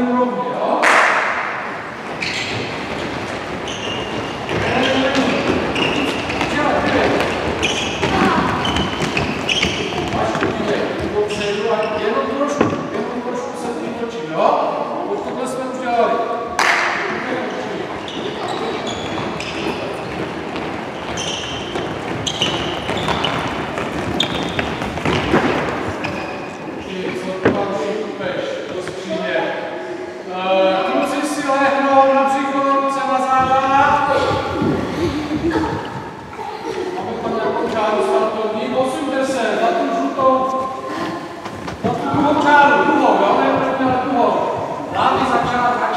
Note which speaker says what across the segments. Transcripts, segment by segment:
Speaker 1: úrovni, jo? Jenom trošku se tím točím, jo? Tohle jsme už dělali. Kluci si lehnou na břicho, ruce na záda. Máme tam nějakou čáru startovní. Posuňte se za tu žlutou, za tu druhou čáru, druhou, jo? Ne první, ale druhou. Hlavy za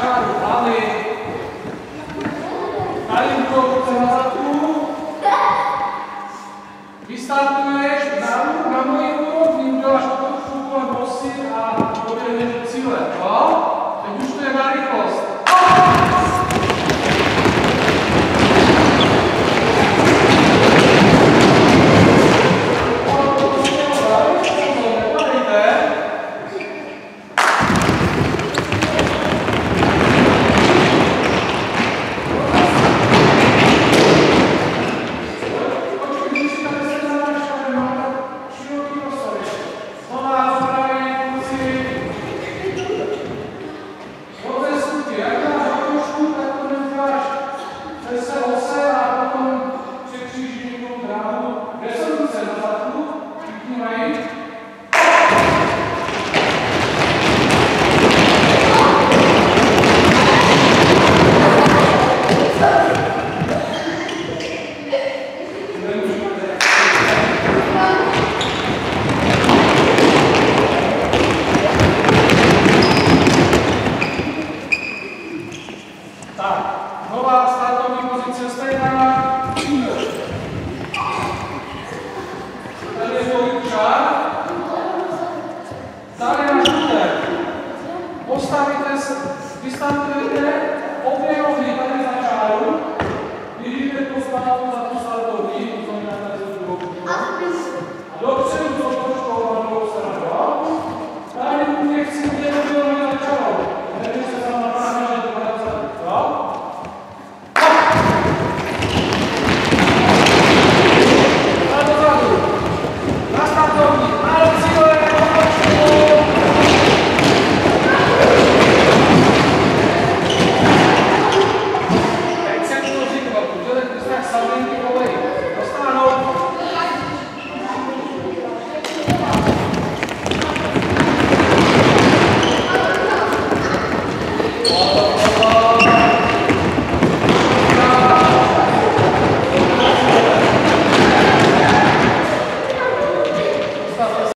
Speaker 1: čáru, hlavy. Tady druhou ruce na zadku. Vystartuješ na moji úrovni, uděláš trošku kolem bosy a doběhneš do cíle, jo? Teď už to je na rychlost. Vystartujete, obě nohy tady za čáru, vidíte postavu za tu startovní, to znamená tady za druhou. A dopředu to trošku na druhou stranu, jo? Tady nechci vidět, aby nohy za čárou. Nevím, se tam napravíme, že to bude vzadu, jo? A dozadu. Na startovní, na cíle,
Speaker 2: Wow.